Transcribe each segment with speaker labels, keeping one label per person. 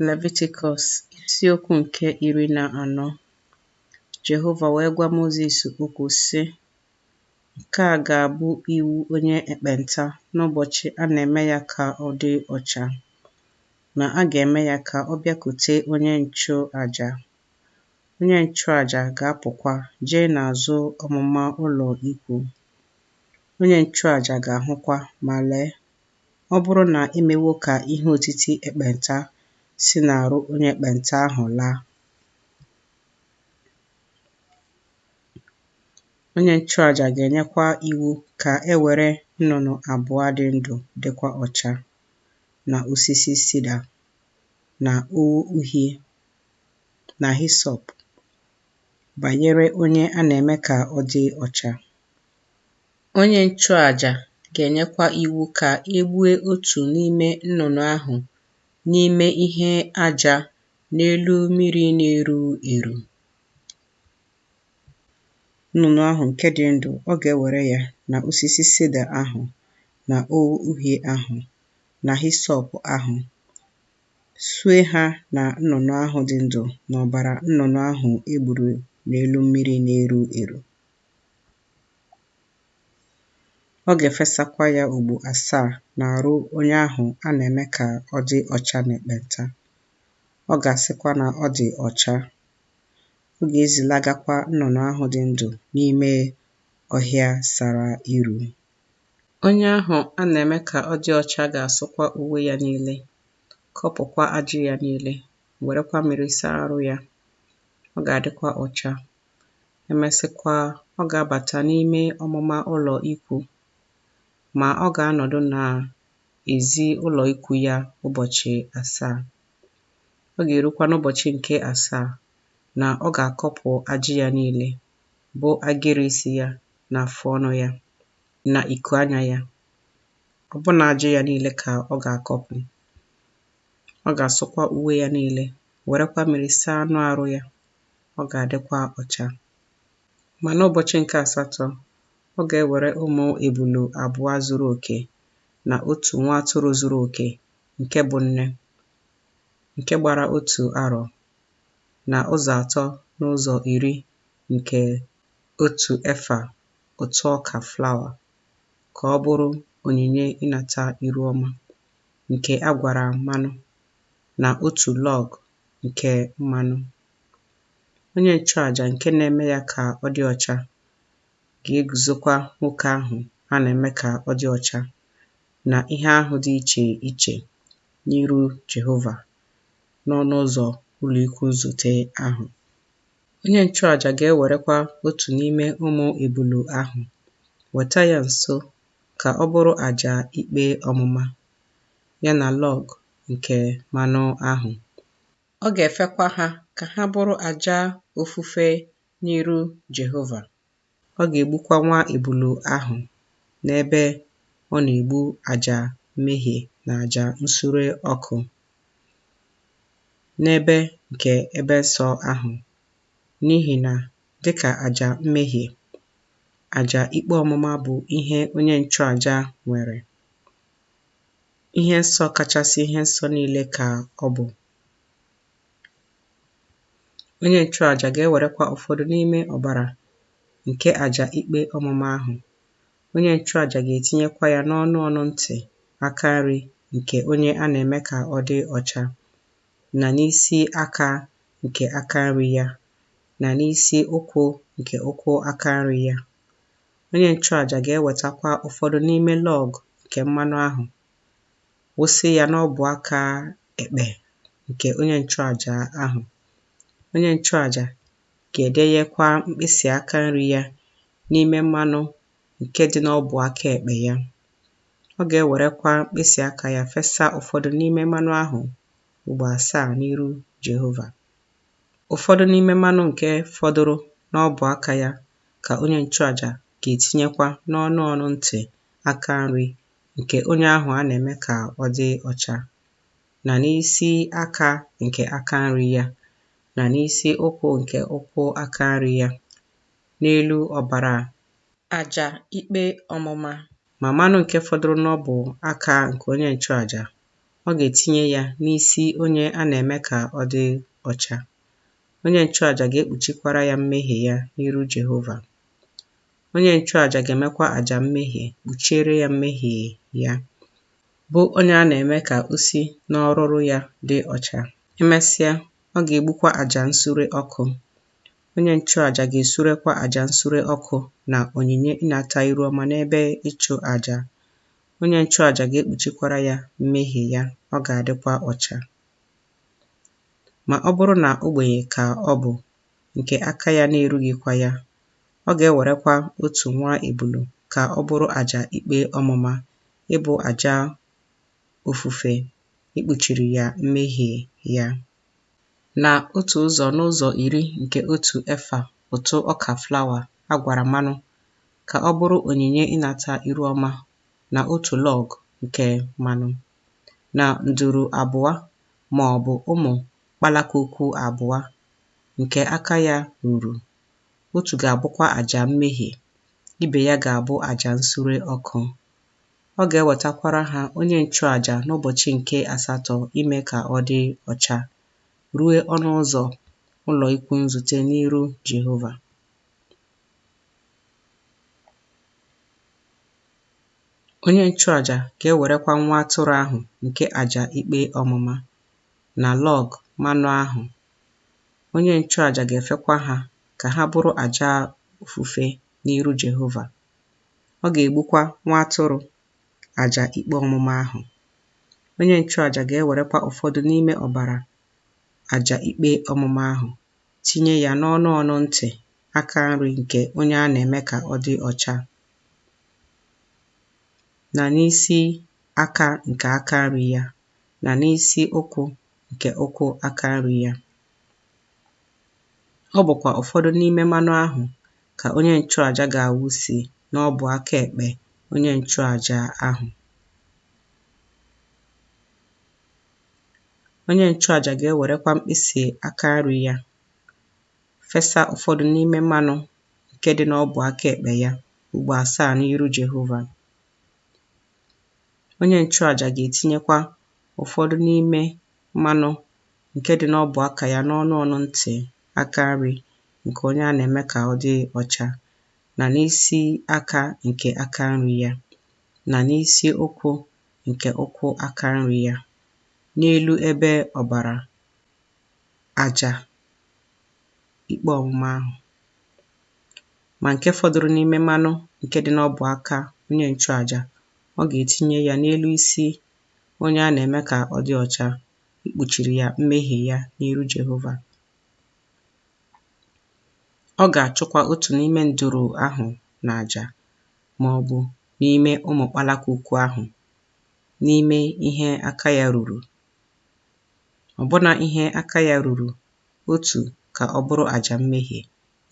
Speaker 1: Levitikọs isiokwu nke 14. Jehova wee gwa Mozis okwu sị, nke a ga-abụ iwu onye ekpenta n'ụbọchị a na-eme ya ka ọ dị ọcha, na a ga-eme ya ka ọ bịakwute onye nchụàjà. Onye nchụàjà ga-apụkwa jee n'azụ ọmụma ụlọ ikwu. Onye nchụàjà ga-ahụkwa, ma lee, ọ bụrụ na emewo ka ihe otiti ekpenta si n'arụ onye ekpenta ahụ laa, onye nchụàjà ga-enyekwa iwu ka e were nnụnụ abụọ dị ndụ dịkwa ọcha, na osisi sida, na ogho uhie, na hisọp, banyere onye a na-eme ka ọ dị ọcha. Onye nchụàjà ga-enyekwa iwu ka e gbue otu n'ime nnụnụ ahụ n'ime ihe aja n'elu mmiri na-eru eru. Nnụnụ ahụ nke dị ndụ, ọ ga-ewere ya na osisi sida ahụ, na ogho uhie ahụ, na hisọp ahụ, sue ha na nnụnụ ahụ dị ndụ n'ọbara nnụnụ ahụ egburu n'elu mmiri na-eru eru. Ọ ga-efesakwa ya ugbo 7 n'arụ onye ahụ a na-eme ka ọ dị ọcha n'ekpenta. Ọ ga-asịkwa na ọ dị ọcha. Ọ ga-ezilagakwa nnụnụ ahụ dị ndụ n'ime ọhịa sara iru. Onye ahụ a na-eme ka ọ dị ọcha ga-asụkwa uwe ya niile, kọpụkwa ajị ya niile, werekwa mmiri saa arụ ya. Ọ ga-adịkwa ọcha. Emesịkwa, ọ ga-abata n'ime ọmụma ụlọ ikwu, ma ọ ga-anọdụ n'ezi ụlọ ikwu ya ụbọchị 7. Ọ ga-erukwa n'ụbọchị nke 7 na ọ ga-akọpụ ajị ya niile, bụ agịrị isi ya, na afụ ọnụ ya, na iko anya ya. Ọ bụ na ajị ya niile ka ọ ga-akọpụ. Ọ ga-asụkwa uwe ya niile, werekwa mmiri saa anụ arụ ya. Ọ ga-adịkwa ọcha. Ma n'ụbọchị nke 8, ọ ga-ewere ụmụ ebulu abụọ zuru oke, na otu nwa atụrụ zuru oke nke bụ nne, nke gbara 1 arọ, na ụzọ 3 n'ụzọ 10 nke 1 efa ụtụ ọka flawa, ka ọ bụrụ onyinye ịnata iru ọma, nke a gwara mmanụ, na 1 lọg nke mmanụ. Onye nchụàjà nke na-eme ya ka ọ dị ọcha ga-eguzokwa nwoke ahụ a na-eme ka ọ dị ọcha na ihe ahụ dị iche iche n'iru Jehova n'ọnụ ụzọ ụlọ ikwu nzute ahụ. Onye nchụàjà ga-ewerekwa otu n'ime ụmụ ebulu ahụ, weta ya nso ka ọ bụrụ àjà ikpe ọmụma, ya na lọg nke mmanụ ahụ. Ọ ga-efekwa ha ka ha bụrụ àjà ofufe n'iru Jehova. Ọ ga-egbukwa nwa ebulu ahụ n'ebe ọ na-egbu àjà mmehie na àjà nsure ọkụ, n'ebe nke ebe nsọ ahụ, n'ihi na dịka àjà mmehie, àjà ikpe ọmụma bụ ihe onye nchụàjà nwere. Ihe nsọ kachasị ihe nsọ niile ka ọ bụ. Onye nchụàjà ga-ewerekwa ụfọdụ n'ime ọbara nke àjà ikpe ọmụma ahụ. Onye nchụàjà ga-etinyekwa ya n'ọnụ ntị aka nri nke onye a na-eme ka ọ dị ọcha, na n'isi aka nke aka nri ya, na n'isi ụkwụ nke ụkwụ aka nri ya. Onye nchụàjà ga-ewetakwa ụfọdụ n'ime lọg nke mmanụ ahụ, wụsị ya n'ọbụ aka ekpe nke onye nchụàjà ahụ. Onye nchụàjà ga-edenyekwa mkpịsị aka nri ya n'ime mmanụ nke dị n'ọbụ aka ekpe ya. Ọ ga-ewerekwa mkpịsị aka ya fesa ụfọdụ n'ime mmanụ ahụ ugbo 7 n'iru Jehova. Ụfọdụ n'ime mmanụ nke fọdụrụ n'ọbụ aka ya ka onye nchụàjà ga-etinyekwa n'ọnụ ntị aka nri nke onye ahụ a na-eme ka ọ dị ọcha, na n'isi aka nke aka nri ya, na n'isi ụkwụ nke ụkwụ aka nri ya, n'elu ọbara àjà ikpe ọmụma. Ma mmanụ nke fọdụrụ n'ọbụ aka nke onye nchụàjà, ọ ga-etinye ya n'isi onye a na-eme ka ọ dị ọcha. Onye nchụàjà ga-ekpuchikwara ya mmehie ya n'iru Jehova. Onye nchụàjà ga-emekwa àjà mmehie kpuchiere ya mmehie ya, bụ onye a na-eme ka o si n'ọrụrụ ya dị ọcha. Emesịa, ọ ga-egbukwa àjà nsure ọkụ. Onye nchụàjà ga-esurekwa àjà nsure ọkụ na onyinye ịnata iru ọma n'ebe ịchụ àjà. Onye nchụàjà ga-ekpuchikwara ya mmehie ya, ọ ga-adịkwa ọcha. Ma ọ bụrụ na ogbenye ka ọ bụ, nke aka ya na-erughịkwa ya, ọ ga-ewerekwa otu nwa ebulu ka ọ bụrụ àjà ikpe ọmụma, ịbụ àjà ofufe ikpuchiri ya mmehie ya. Na otu ụzọ n'ụzọ iri nke otu efa ụtụ ọka flawa a gwara mmanụ ka ọ bụrụ onyinye ịnata iru ọma, na otu lọg nke mmanụ, na nduru abụọ ma ọ bụ ụmụ kpalakwukwu abụọ nke aka ya ruru. Otu ga-abụkwa àjà mmehie, ibe ya ga-abụ àjà nsure ọkụ. Ọ ga-ewetakwara ha onye nchụàjà n'ụbọchị nke asatọ ime ka ọ dị ọcha, ruo ọnụ ụzọ ụlọ ikwu nzute n'iru Jehova. Onye nchụàjà ga-ewerekwa nwa atụrụ ahụ nke àjà ikpe ọmụma na lọg mmanụ ahụ. Onye nchụàjà ga-efekwa ha ka ha bụrụ àjà ofufe n'iru Jehova. Ọ ga-egbukwa nwa atụrụ àjà ikpe ọmụma ahụ. Onye nchụàjà ga-ewerekwa ụfọdụ n'ime ọbara àjà ikpe ọmụma ahụ tinye ya n'ọnụ ọnụ ntị aka nri nke onye a na-eme ka ọ dị ọcha, na n'isi aka nke aka nri ya, na n'isi ụkwụ nke ụkwụ aka nri ya. Ọ bụkwa ụfọdụ n'ime mmanụ ahụ ka onye nchụàjà ga-awụsi n'ọbụ aka ekpe onye nchụàjà ahụ. Onye nchụàjà ga-ewerekwa mkpịsị aka nri ya fesa ụfọdụ n'ime mmanụ nke dị n'ọbụ aka ekpe ya ugbo 7 n'iru Jehova. Onye nchụàjà ga-etinyekwa ụfọdụ n'ime mmanụ nke dị n'ọbụ aka ya n'ọnụ ọnụ ntị aka nri nke onye a na-eme ka ọ dị ọcha, na n'isi aka nke aka nri ya, na n'isi ụkwụ nke ụkwụ aka nri ya, n'elu ebe ọbara àjà ikpe ọmụma ahụ. Ma nke fọdụrụ n'ime mmanụ nke dị n'ọbụ aka onye nchụàjà, ọ ga-etinye ya n'elu isi onye a na-eme ka ọ dị ọcha, ikpuchiri ya mmehie ya n'iru Jehova. Ọ ga-achụkwa otu n'ime nduru ahụ n'àjà, ma ọ bụ n'ime ụmụ kpalakwukwu ahụ, n'ime ihe aka ya ruru. Ọbụna ihe aka ya ruru otu ka ọ bụrụ àjà mmehie,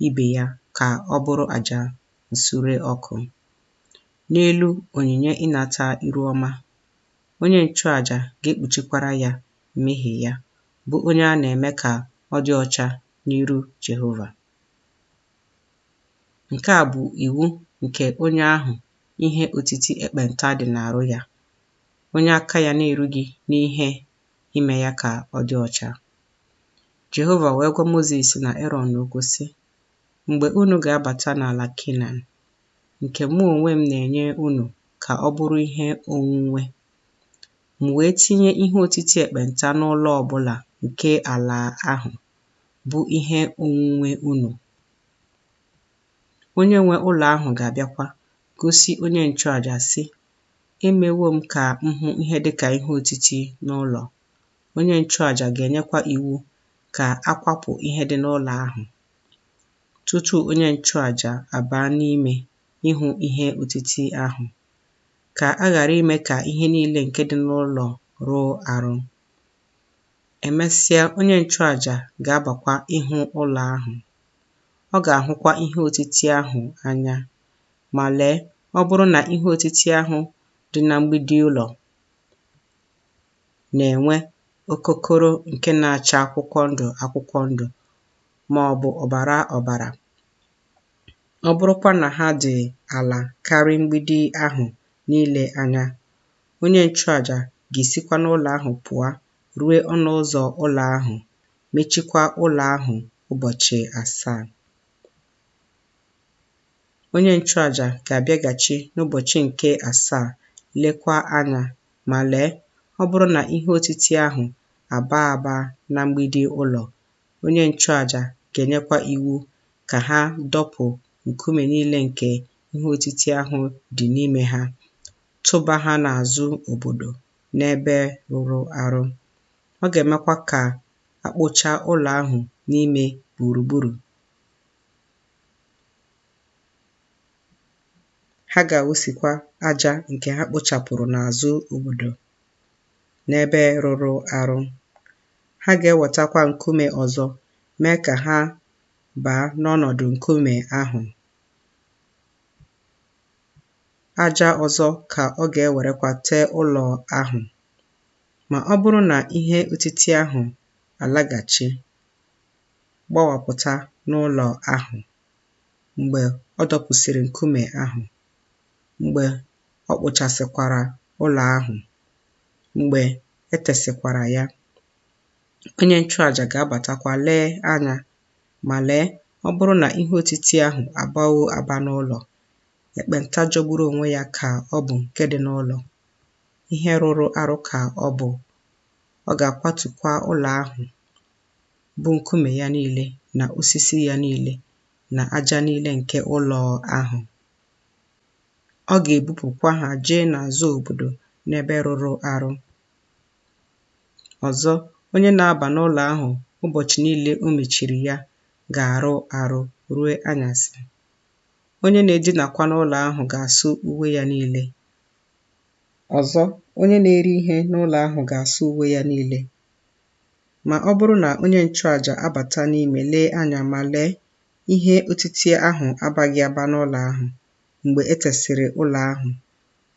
Speaker 1: ibe ya ka ọ bụrụ àjà nsure ọkụ. N'elu onyinye ịnata iru ọma, onye nchụàjà ga-ekpuchikwara ya mmehie ya, bụ onye a na-eme ka ọ dị ọcha n'iru Jehova. Nke a bụ iwu nke onye ahụ ihe otiti ekpenta dị n'arụ ya, onye aka ya na-erughị n'ihe ime ya ka ọ dị ọcha. Jehova wee gwa Mozis na Erọn okwu sị, mgbe unu ga-abata n'ala Kenan, nke mụ onwe m na-enye unu ka ọ bụrụ ihe onwunwe, m wee tinye ihe otiti ekpenta n'ụlọ ọbụla nke ala ahụ, bụ ihe onwunwe unu. Onye nwe ụlọ ahụ ga-abịakwa gosi onye nchụàjà sị, emewo m ka m hụ ihe dịka ihe otiti n'ụlọ. Onye nchụàjà ga-enyekwa iwu ka akwapụ ihe dị n'ụlọ ahụ, tutu onye nchụàjà abaa n'ime ịhụ ihe otiti ahụ, ka a ghara ime ka ihe niile nke dị n'ụlọ rụọ arụ. Emesịa, onye nchụàjà ga-abakwa ịhụ ụlọ ahụ. Ọ ga-ahụkwa ihe otiti ahụ anya, ma lee, ọ bụrụ na ihe otiti ahụ dị na mgbidi ụlọ na-enwe okokoro nke na-acha akwụkwọ ndụ ma ọ bụ ọbara ọbara, ọ bụrụkwa na ha dị ala karị mgbidi ahụ niile anya, onye nchụàjà ga-esikwa n'ụlọ ahụ pụọ ruo ọnụ ụzọ ụlọ ahụ, mechikwa ụlọ ahụ ụbọchị 7. Onye nchụàjà ga-abịaghachi n'ụbọchị nke 7 lekwa anya ma lee, ọ bụrụ na ihe otiti ahụ abaa na mgbidi ụlọ, onye nchụàjà ga-enyekwa iwu ka ha dọpụ nkume niile nke ihe otiti ahụ dị n'ime ha, tụba ha n'azụ obodo n'ebe rụrụ arụ. Ọ ga-emekwa ka akpụcha ụlọ ahụ n'ime gburugburu. Ha ga-awụsikwa aja nke ha kpochapụrụ n'azụ obodo n'ebe rụrụ arụ. Ha ga-ewetakwa nkume ọzọ mee ka ha baa n'ọnọdụ nkume ahụ. Aja ọzọ ka ọ ga-ewerekwa tee ụlọ ahụ. Ma ọ bụrụ na ihe otiti ahụ alaghachi, gbawapụta n'ụlọ ahụ, mgbe ọ dọpụsịrị nkume ahụ, mgbe ọ kpụchasịkwara ụlọ ahụ, mgbe etesikwara ya, onye nchụàjà ga-abatakwa lee anya ma lee, ọ bụrụ na ihe otiti ahụ abawo aba n'ụlọ, ekpenta jọgburu onwe ya ka ọ bụ nke dị n'ụlọ, ihe rụrụ arụ ka ọ bụ, ọ ga-akwatukwa ụlọ ahụ, bụ nkume ya niile na osisi ya niile na aja niile nke ụlọ ahụ. Ọ ga-ebupụkwa ha jee n'azụ obodo n'ebe rụrụ arụ. Ọzọ, onye na-aba n'ụlọ ahụ ụbọchị niile o mechiri ya ga-arụ arụ ruo anyasị. Onye na-edinakwa n'ụlọ ahụ ga-asụ uwe ya niile. Ọzọ, onye na-eri ihe n'ụlọ ahụ ga-asụ uwe ya niile. Ma ọ bụrụ na onye nchụàjà abata n'ime lee anya ma lee, ihe otiti ahụ abaghị aba n'ụlọ ahụ mgbe etesịrị ụlọ ahụ,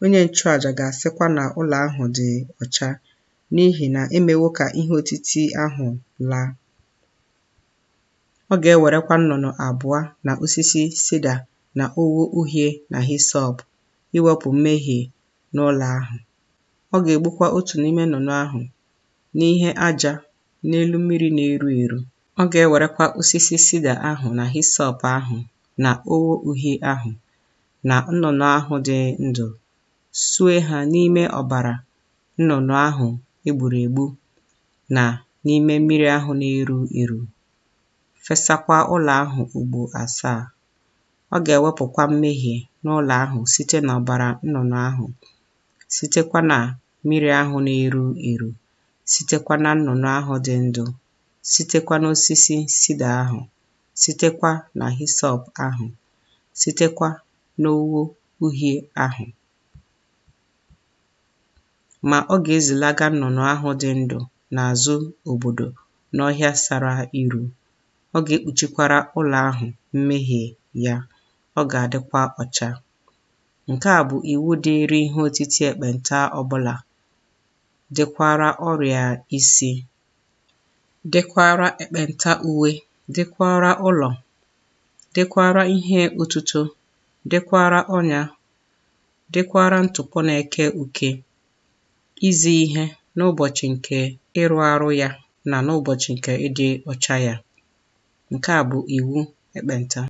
Speaker 1: onye nchụàjà ga-asịkwa na ụlọ ahụ dị ọcha, n'ihi na emewo ka ihe otiti ahụ laa. Ọ ga-ewerekwa nnụnụ 2 na osisi sida na ogho uhie na hisọp iwepụ mmehie n'ụlọ ahụ. Ọ ga-egbukwa otu n'ime nnụnụ ahụ n'ihe aja n'elu mmiri na-eru eru. Ọ ga-ewerekwa osisi sida ahụ na hisọp ahụ na ogho uhie ahụ na nnụnụ ahụ dị ndụ, sue ha n'ime ọbara nnụnụ ahụ egburu egbu na n'ime mmiri ahụ na-eru eru, fesakwa ụlọ ahụ ugbo 7. Ọ ga-ewepụkwa mmehie n'ụlọ ahụ site n'ọbara nnụnụ ahụ, sitekwa na mmiri ahụ na-eru eru, sitekwa na nnụnụ ahụ dị ndụ, sitekwa n'osisi sida ahụ, sitekwa na hisọp ahụ, sitekwa n'ogho uhie ahụ. Ma ọ ga-ezilaga nnụnụ ahụ dị ndụ n'azụ obodo n'ọhịa sara iru. Ọ ga-ekpuchikwara ụlọ ahụ mmehie ya, ọ ga-adịkwa ọcha. Nke a bụ iwu dịịrị ihe otiti ekpenta ọbụla, dịkwara ọrịa isi, dịkwara ekpenta uwe, dịkwara ụlọ, dịkwara ihe otuto, dịkwara ọnya, dịkwara ntụpọ na-eke uke, izi ihe n'ụbọchị nke ịrụ arụ ya na n'ụbọchị nke ịdị ọcha ya. Nke a bụ iwu ekpenta.